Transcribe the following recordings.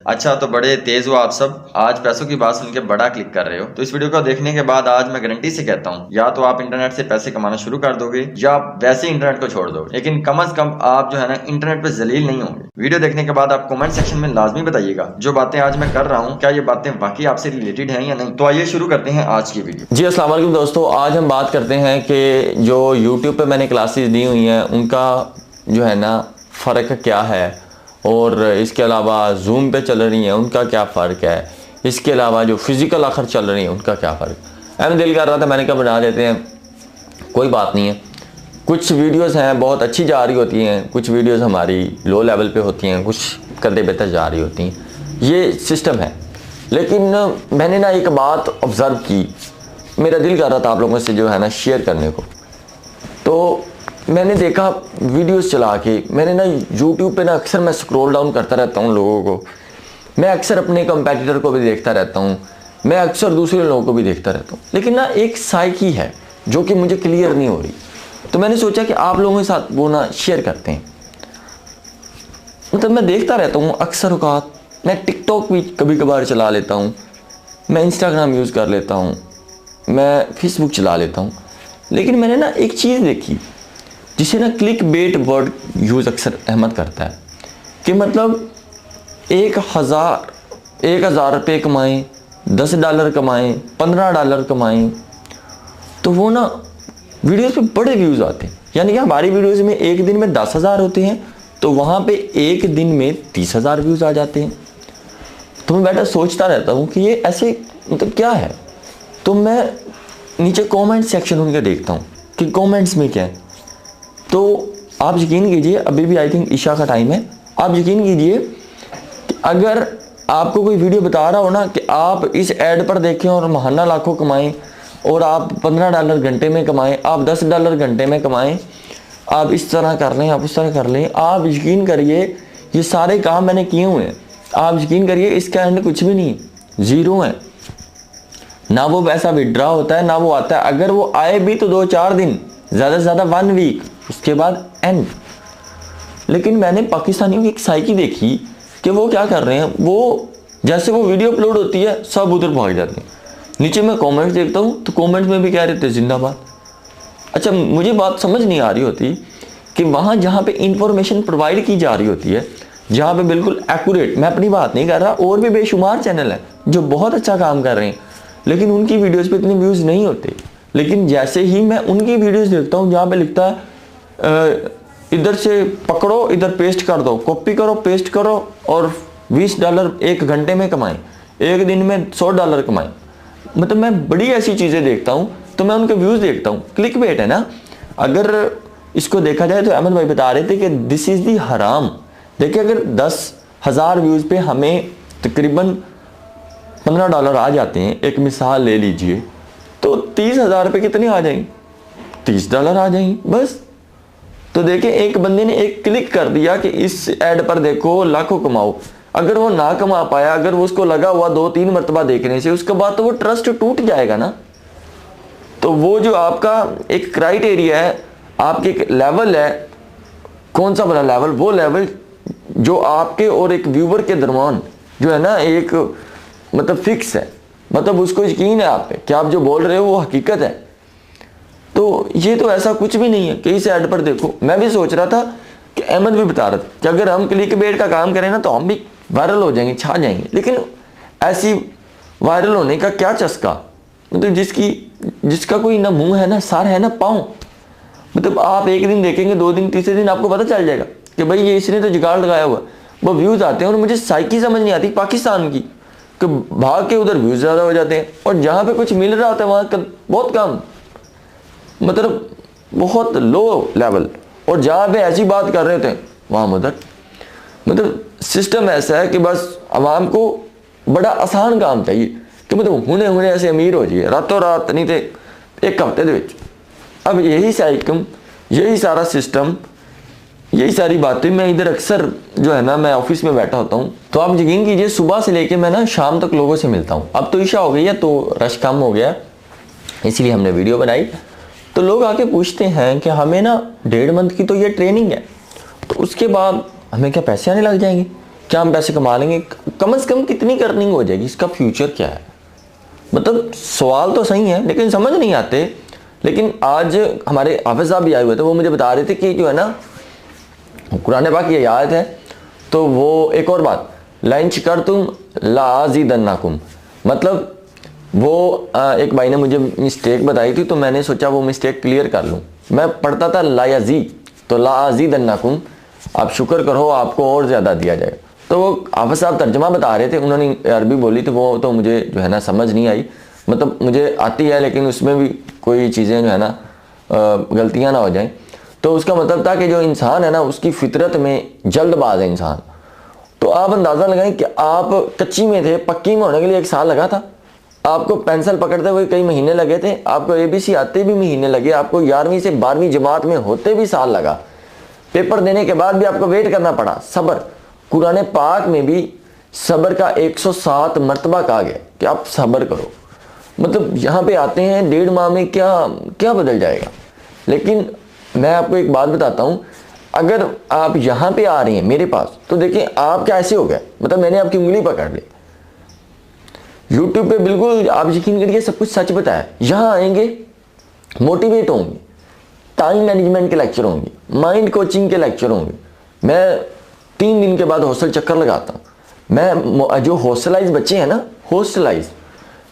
अच्छा, तो बड़े तेज हो आप सब। आज पैसों की बात सुन के बड़ा क्लिक कर रहे हो। तो इस वीडियो को देखने के बाद आज मैं गारंटी से कहता हूँ, या तो आप इंटरनेट से पैसे कमाना शुरू कर दोगे या आप वैसे ही इंटरनेट को छोड़ दोगे, लेकिन कम से कम आप जो है ना इंटरनेट पे जलील नहीं होंगे। वीडियो देखने के बाद आप कमेंट सेक्शन में लाजमी बताइएगा जो बातें आज मैं कर रहा हूँ क्या ये बातें वाकई आपसे रिलेटेड हैं या नहीं। तो आइए शुरू करते हैं आज की वीडियो। जी अस्सलाम वालेकुम दोस्तों, आज हम बात करते हैं कि जो YouTube पे मैंने क्लासेस दी हुई हैं उनका जो है ना फ़र्क क्या है, और इसके अलावा Zoom पे चल रही हैं उनका क्या फ़र्क है, इसके अलावा जो फिज़िकल आखिर चल रही हैं उनका क्या फ़र्क। एम दिल कर रहा था मैंने कहा बना देते हैं, कोई बात नहीं है। कुछ वीडियोस हैं बहुत अच्छी जा रही होती हैं, कुछ वीडियोस हमारी लो लेवल पे होती हैं, कुछ कदे बेहतर जा रही होती हैं, ये सिस्टम है। लेकिन मैंने ना एक बात ऑब्ज़र्व की, मेरा दिल कर रहा था आप लोगों से जो है ना शेयर करने को। तो मैंने देखा वीडियोस चला के, मैंने ना YouTube पे ना अक्सर मैं स्क्रॉल डाउन करता रहता हूँ लोगों को, मैं अक्सर अपने कंपेटिटर को भी देखता रहता हूँ, मैं अक्सर दूसरे लोगों को भी देखता रहता हूँ, लेकिन ना एक साइकी है जो कि मुझे क्लियर नहीं हो रही। तो मैंने सोचा कि आप लोगों के साथ वो ना शेयर करते हैं। मतलब मैं देखता रहता हूँ अक्सर औकात, मैं टिकटॉक भी कभी कभार चला लेता हूँ, मैं इंस्टाग्राम यूज़ कर लेता हूँ, मैं फेसबुक चला लेता हूँ, लेकिन मैंने ना एक चीज़ देखी जिसे ना क्लिक बेट वर्ड यूज़ अक्सर अहमद करता है कि मतलब 1000 रुपये कमाएँ, $10 कमाएँ, $15 कमाएँ, तो वो ना वीडियोस पे बड़े व्यूज़ आते हैं। यानी कि हमारी वीडियोस में एक दिन में 10,000 होते हैं, तो वहाँ पे एक दिन में 30,000 व्यूज़ आ जाते हैं। तो मैं बैठा सोचता रहता हूँ कि ये ऐसे मतलब क्या है। तो मैं नीचे कमेंट सेक्शन उनके देखता हूँ कि कमेंट्स में क्या है। तो आप यकीन कीजिए, अभी भी आई थिंक ईशा का टाइम है, आप यकीन कीजिए कि अगर आपको कोई वीडियो बता रहा हो ना कि आप इस ऐड पर देखें और महाना लाखों कमाएं, और आप $15 घंटे में कमाएं, आप $10 घंटे में कमाएं, आप इस तरह कर लें, आप उस तरह कर लें, आप यकीन करिए ये सारे काम मैंने किए हुए हैं, आप यकीन करिए इसका एंड कुछ भी नहीं, ज़ीरो है। ना वो पैसा विड्रॉ होता है ना वो आता है, अगर वो आए भी तो 2-4 दिन, ज़्यादा से ज़्यादा 1 वीक, उसके बाद एंड। लेकिन मैंने पाकिस्तानियों की एक साइकी देखी कि वो क्या कर रहे हैं, वो जैसे वो वीडियो अपलोड होती है सब उधर भाग जाते हैं। नीचे मैं कमेंट्स देखता हूँ तो कमेंट्स में भी कह रहे थे जिंदाबाद। अच्छा, मुझे बात समझ नहीं आ रही होती कि वहाँ जहाँ पे इंफॉर्मेशन प्रोवाइड की जा रही होती है, जहाँ पे बिल्कुल एक्यूरेट, मैं अपनी बात नहीं कर रहा, और भी बेशुमार चैनल हैं जो बहुत अच्छा काम कर रहे हैं, लेकिन उनकी वीडियोज़ पे इतने व्यूज़ नहीं होते। लेकिन जैसे ही मैं उनकी वीडियोज़ देखता हूँ जहाँ पर लिखता है इधर से पकड़ो, इधर पेस्ट कर दो, कॉपी करो, पेस्ट करो और $20 एक घंटे में कमाएं, एक दिन में $100 कमाएं, मतलब मैं बड़ी ऐसी चीज़ें देखता हूँ तो मैं उनके व्यूज़ देखता हूँ। क्लिक बेट है ना, अगर इसको देखा जाए तो अहमद भाई बता रहे थे कि दिस इज़ दी हराम। देखिए, अगर 10,000 व्यूज़ पे हमें तकरीबन $15 आ जाते हैं, एक मिसाल ले लीजिए, तो 30,000 रुपये कितने आ जाएंगे, $30 आ जाएंगे बस। तो देखिए, एक बंदे ने एक क्लिक कर दिया कि इस ऐड पर देखो लाखों कमाओ, अगर वो ना कमा पाया, अगर वो उसको लगा हुआ 2-3 मरतबा देखने से, उसके बाद तो वो ट्रस्ट टूट जाएगा ना। तो वो जो आपका एक क्राइटेरिया है, आपके एक लेवल है, कौन सा बड़ा लेवल, वो लेवल जो आपके और एक व्यूवर के दरमियान जो है ना एक मतलब फिक्स है, मतलब उसको यकीन है आप पे कि आप जो बोल रहे हो वो हकीकत है। तो ये तो ऐसा कुछ भी नहीं है कि इस ऐड पर देखो। मैं भी सोच रहा था कि अहमद भी बता रहा था कि अगर हम क्लिक बेट का काम करें ना तो हम भी वायरल हो जाएंगे, छा जाएंगे, लेकिन ऐसी वायरल होने का क्या चस्का, मतलब जिसका कोई ना मुंह है ना सर है ना पाँव। मतलब आप एक दिन देखेंगे, 2 दिन, तीसरे दिन आपको पता चल जाएगा कि भाई ये इसने तो जुगाड़ लगाया हुआ, वो व्यूज़ आते हैं। और मुझे साइकी समझ नहीं आती पाकिस्तान की कि भाग के उधर व्यूज़ ज़्यादा हो जाते हैं और जहाँ पे कुछ मिल रहा होता है वहाँ बहुत कम, मतलब बहुत लो लेवल, और जहाँ पे ऐसी बात कर रहे थे वहाँ उधर। मतलब सिस्टम ऐसा है कि बस आवाम को बड़ा आसान काम चाहिए कि मतलब हुने ऐसे अमीर हो जाइए रातों रात, नहीं तो एक हफ्ते दे। अब यही साइकम, यही सारा सिस्टम, यही सारी बातें मैं इधर अक्सर जो है ना, मैं ऑफिस में बैठा होता हूँ, तो आप यकीन कीजिए सुबह से लेके मैं ना शाम तक लोगों से मिलता हूँ। अब तो ईशा हो गई है तो रश कम हो गया, इसलिए हमने वीडियो बनाई। तो लोग आके पूछते हैं कि हमें ना 1.5 मंथ की तो ये ट्रेनिंग है, तो उसके बाद हमें क्या पैसे आने लग जाएंगे, क्या हम पैसे कमा लेंगे? कम से कम कितनी की अर्निंग हो जाएगी, इसका फ्यूचर क्या है? मतलब सवाल तो सही है लेकिन समझ नहीं आते। लेकिन आज हमारे हाफिज साहब भी आए हुए थे, वो मुझे बता रहे थे कि जो है ना कुरान पाक की आयत है, तो वो एक और बात, लाइन शिकर तुम लाज़ीदन्नकुम, मतलब वो एक भाई ने मुझे मिस्टेक बताई थी तो मैंने सोचा वो मिस्टेक क्लियर कर लूँ। मैं पढ़ता था लायाजी, तो लाज़ीदन्नकुम, आप शुक्र करो आपको और ज़्यादा दिया जाएगा। तो वो हाफिज साहब तर्जमा बता रहे थे, उन्होंने अरबी बोली तो वो तो मुझे जो है ना समझ नहीं आई, मतलब मुझे आती है लेकिन उसमें भी कोई चीज़ें जो है ना गलतियाँ ना हो जाएं। तो उसका मतलब था कि जो इंसान है ना उसकी फितरत में जल्दबाज है इंसान। तो आप अंदाज़ा लगाएं कि आप कच्ची में थे, पक्की में होने के लिए 1 साल लगा था, आपको पेंसिल पकड़ते हुए कई महीने लगे थे, आपको ABC आते भी महीने लगे, आपको 11वीं से 12वीं जमात में होते भी साल लगा, पेपर देने के बाद भी आपको वेट करना पड़ा। सब्र, कुरान पाक में भी सब्र का 107 मरतबा कहा गया कि आप सब्र करो। मतलब यहाँ पे आते हैं 1.5 माह में क्या बदल जाएगा। लेकिन मैं आपको एक बात बताता हूँ, अगर आप यहाँ पे आ रहे हैं मेरे पास तो देखिए आप क्या ऐसे हो गए, मतलब मैंने आपकी उंगली पकड़ ली। यूट्यूब पे बिल्कुल आप यकीन करिए सब कुछ सच बताया। यहाँ आएंगे, मोटिवेट होंगे, टाइम मैनेजमेंट के लेक्चर होंगे, माइंड कोचिंग के लेक्चर होंगे। मैं 3 दिन के बाद हॉस्टल चक्कर लगाता हूँ। मैं जो हॉस्टलाइज बच्चे हैं ना, हॉस्टलाइज,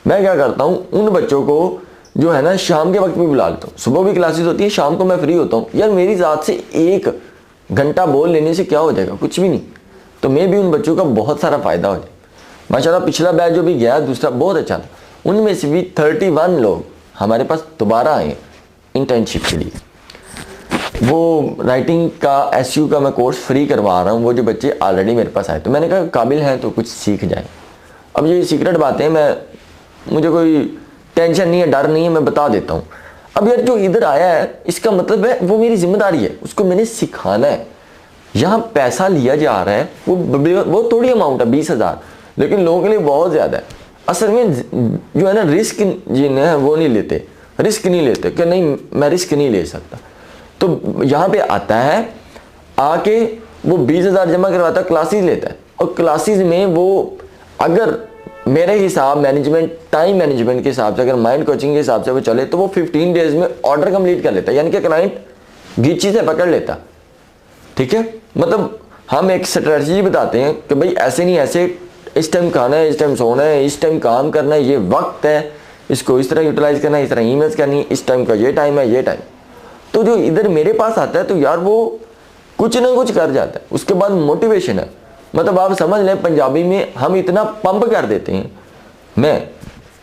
मैं क्या करता हूँ उन बच्चों को जो है ना शाम के वक्त भी बुला लेता हूँ। सुबह भी क्लासेस होती है, शाम को मैं फ्री होता हूँ। यार मेरी ज़ात से 1 घंटा बोल लेने से क्या हो जाएगा, कुछ भी नहीं। तो मैं भी उन बच्चों का बहुत सारा फ़ायदा हो जाए। माशाल्लाह पिछला बैच जो भी गया दूसरा बहुत अच्छा था, उनमें से भी 31 लोग हमारे पास दोबारा आए इंटर्नशिप के लिए। वो राइटिंग का SU का मैं कोर्स फ्री करवा रहा हूँ, वो जो बच्चे ऑलरेडी मेरे पास आए, तो मैंने कहा काबिल हैं तो कुछ सीख जाएं। अब ये सीक्रेट बातें मुझे कोई टेंशन नहीं है, डर नहीं है, मैं बता देता हूँ। अब यार जो इधर आया है इसका मतलब है वो मेरी जिम्मेदारी है, उसको मैंने सिखाना है। यहाँ पैसा लिया जा रहा है, वो थोड़ी अमाउंट है 20,000, लेकिन लोगों के लिए बहुत ज़्यादा है। असल में जो है ना रिस्क जिन्हें वो नहीं लेते, रिस्क नहीं लेते कि नहीं मैं रिस्क नहीं ले सकता। तो यहाँ पे आता है, आके वो 20,000 जमा करवाता है, क्लासेस लेता है, और क्लासेस में वो अगर मेरे हिसाब मैनेजमेंट, टाइम मैनेजमेंट के हिसाब से, अगर माइंड कोचिंग के हिसाब से वो चले तो वो 15 डेज में ऑर्डर कंप्लीट कर लेता है, यानी कि क्लाइंट गीची से पकड़ लेता। ठीक है, मतलब हम एक स्ट्रेटजी बताते हैं कि भाई ऐसे नहीं, ऐसे इस टाइम खाना है, इस टाइम सोना है, इस टाइम काम करना है, ये वक्त है, इसको इस तरह यूटिलाइज करना है, इस तरह ईमेल्स करनी है, इस टाइम का ये टाइम है, ये टाइम। तो जो इधर मेरे पास आता है तो यार वो कुछ ना कुछ कर जाता है। उसके बाद मोटिवेशन है, मतलब आप समझ लें पंजाबी में हम इतना पंप कर देते हैं, मैं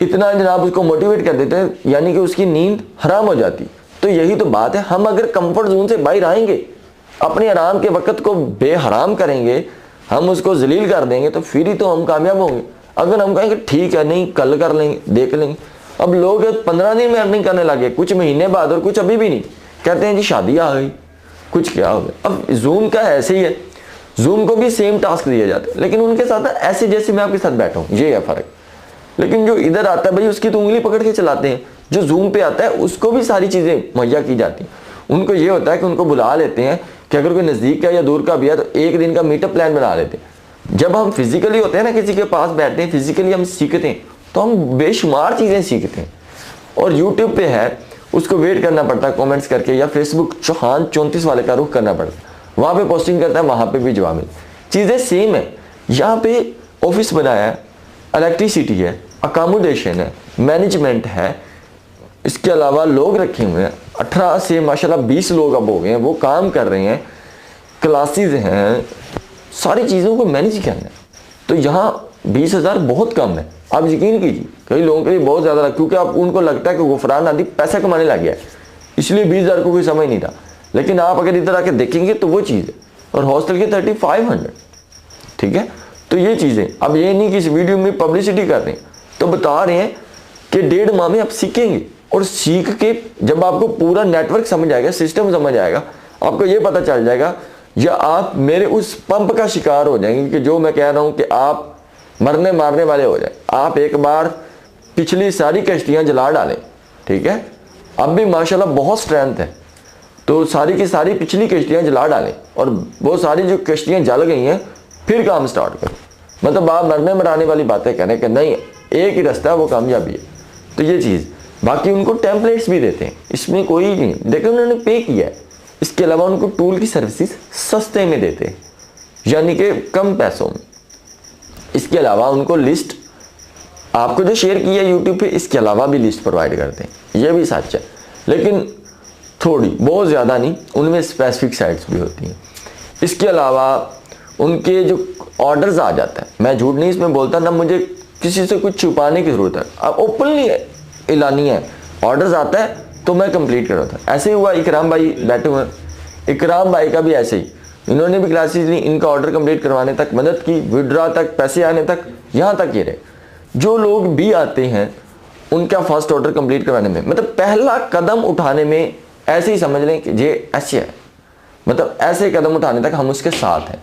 इतना जनाब उसको मोटिवेट कर देते हैं, यानी कि उसकी नींद हराम हो जाती। तो यही तो बात है, हम अगर कंफर्ट जोन से बाहर आएंगे, अपने आराम के वक्त को बेहराम करेंगे, हम उसको जलील कर देंगे, तो फिर ही तो हम कामयाब होंगे। अगर हम कहेंगे ठीक है नहीं कल कर लेंगे, देख लेंगे। अब लोग 15 दिन में अर्निंग करने लगे, कुछ महीने बाद, और कुछ अभी भी नहीं, कहते हैं जी शादी आ गई, कुछ क्या हो गया। अब जूम का ऐसे ही है, जूम को भी सेम टास्क दिए जाते हैं, लेकिन उनके साथ ऐसे जैसे मैं आपके साथ बैठा हूँ, ये है फ़र्क। लेकिन जो इधर आता है भाई उसकी तो उंगली पकड़ के चलाते हैं, जो जूम पे आता है उसको भी सारी चीज़ें मुहैया की जाती हैं। उनको ये होता है कि उनको बुला लेते हैं कि अगर कोई नज़दीक का या दूर का भी है तो 1 दिन का मीटअप प्लान बना लेते हैं। जब हम फिजिकली होते हैं ना, किसी के पास बैठते हैं, फिजिकली हम सीखते हैं, तो हम बेशुमार चीज़ें सीखते हैं। और यूट्यूब पे है, उसको वेट करना पड़ता है कमेंट्स करके, या फेसबुक चौहान 34 वाले का रुख करना पड़ता है, वहाँ पे पोस्टिंग करता है, वहाँ पे भी जवाब मिलता है। चीज़ें सेम है। यहाँ पे ऑफिस बनाया है, इलेक्ट्रिसिटी है, अकोमोडेशन है, मैनेजमेंट है, इसके अलावा लोग रखे हुए हैं, 18 से माशाल्लाह 20 लोग अब हो गए हैं, वो काम कर रहे हैं, क्लासेस हैं, सारी चीज़ों को मैनेज करना है। तो यहाँ 20,000 बहुत कम है, आप यकीन कीजिए। कई लोगों के लिए बहुत ज़्यादा, क्योंकि आप उनको लगता है कि गुफरान आदि पैसा कमाने लग गया है, इसलिए 20,000 को कोई समझ नहीं था। लेकिन आप अगर इधर आके देखेंगे तो वो चीज़ है। और हॉस्टल के 3500, ठीक है। तो ये चीज़ें, अब ये नहीं कि इस वीडियो में पब्लिसिटी कर रहे हैं, तो बता रहे हैं कि 1.5 माह में आप सीखेंगे, और सीख के जब आपको पूरा नेटवर्क समझ आएगा, सिस्टम समझ आएगा, आपको ये पता चल जाएगा, या आप मेरे उस पंप का शिकार हो जाएंगे कि जो मैं कह रहा हूँ कि आप मरने मारने वाले हो जाए। आप एक बार पिछली सारी कश्तियाँ जला डालें, ठीक है, अब भी माशाल्लाह बहुत स्ट्रेंथ है, तो सारी की सारी पिछली कश्तियाँ जला डालें, और वो सारी जो कश्तियाँ जल गई हैं फिर काम स्टार्ट करो। मतलब आप मरने मराने वाली बातें कह रहे हैं कि नहीं एक ही रास्ता है वो कामयाबी है। तो ये चीज़, बाकी उनको टेम्पलेट्स भी देते हैं, इसमें कोई नहीं, देखो उन्होंने पे किया है। इसके अलावा उनको टूल की सर्विसेज सस्ते में देते हैं, यानी कि कम पैसों में। इसके अलावा उनको लिस्ट आपको जो शेयर की है यूट्यूब पे, इसके अलावा भी लिस्ट प्रोवाइड करते हैं, ये भी सच है। लेकिन थोड़ी, बहुत ज़्यादा नहीं, उनमें स्पेसिफिक साइट्स भी होती हैं। इसके अलावा उनके जो ऑर्डर्स आ जाता है, मैं झूठ नहीं इसमें बोलता, ना मुझे किसी से कुछ छुपाने की ज़रूरत है, अब ओपनली ऐलानी है, ऑर्डर्स आता है तो मैं कंप्लीट करता था। ऐसे ही हुआ, इकराम भाई बैठे हुए, इकराम भाई का भी ऐसे ही, इन्होंने भी क्लासेस ली, इनका ऑर्डर कंप्लीट करवाने तक मदद की, विड्रॉ तक, पैसे आने तक, यहाँ तक ये रहे। जो लोग भी आते हैं उनका फर्स्ट ऑर्डर कंप्लीट करवाने में, मतलब पहला कदम उठाने में ऐसे ही समझ लें कि ये ऐसे है, मतलब ऐसे कदम उठाने तक हम उसके साथ हैं,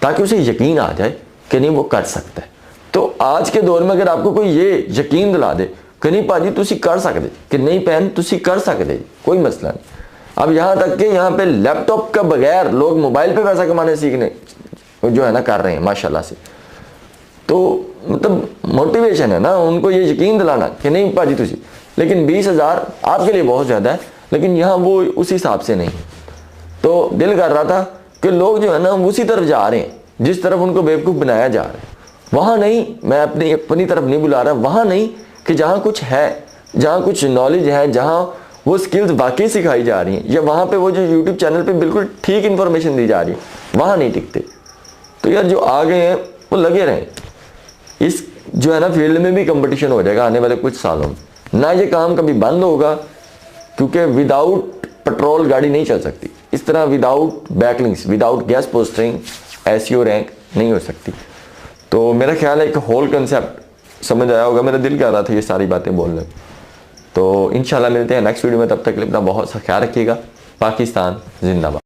ताकि उसे यकीन आ जाए कि नहीं वो कर सकता है। तो आज के दौर में अगर आपको कोई ये यकीन दिला दे कि नहीं भाजी तुसी कर सकते, कि नहीं पहन तुसी कर सकते, कोई मसला नहीं। अब यहाँ तक कि यहाँ पे लैपटॉप का बगैर लोग मोबाइल पे पैसा कमाने सीखने जो है ना कर रहे हैं माशाल्लाह से। तो मतलब मोटिवेशन है ना, उनको ये यकीन दिलाना कि नहीं भाजी तुसी, लेकिन 20,000 आपके लिए बहुत ज़्यादा है, लेकिन यहाँ वो उस हिसाब से नहीं। तो दिल कर रहा था कि लोग जो है ना उसी तरफ जा रहे हैं जिस तरफ उनको बेवकूफ़ बनाया जा रहा है, वहाँ नहीं, मैं अपनी तरफ नहीं बुला रहा, वहाँ नहीं कि जहाँ कुछ है, जहाँ कुछ नॉलेज है, जहाँ वो स्किल्स वाकई सिखाई जा रही हैं, या वहाँ पे वो जो यूट्यूब चैनल पे बिल्कुल ठीक इन्फॉर्मेशन दी जा रही है, वहाँ नहीं टिकते। तो यार जो आ गए हैं वो लगे रहें, इस जो है ना फील्ड में भी कंपटीशन हो जाएगा आने वाले कुछ सालों में, ना ये काम कभी बंद होगा, क्योंकि विदाउट पेट्रोल गाड़ी नहीं चल सकती, इस तरह without backlinks, without gas postering SEO rank नहीं हो सकती। तो मेरा ख्याल है एक होल कंसेप्ट समझ आया होगा, मेरा दिल कर रहा था ये सारी बातें बोलने। तो इंशाल्लाह मिलते हैं नेक्स्ट वीडियो में, तब तक के लिए अपना बहुत सा ख्याल रखिएगा। पाकिस्तान जिंदाबाद।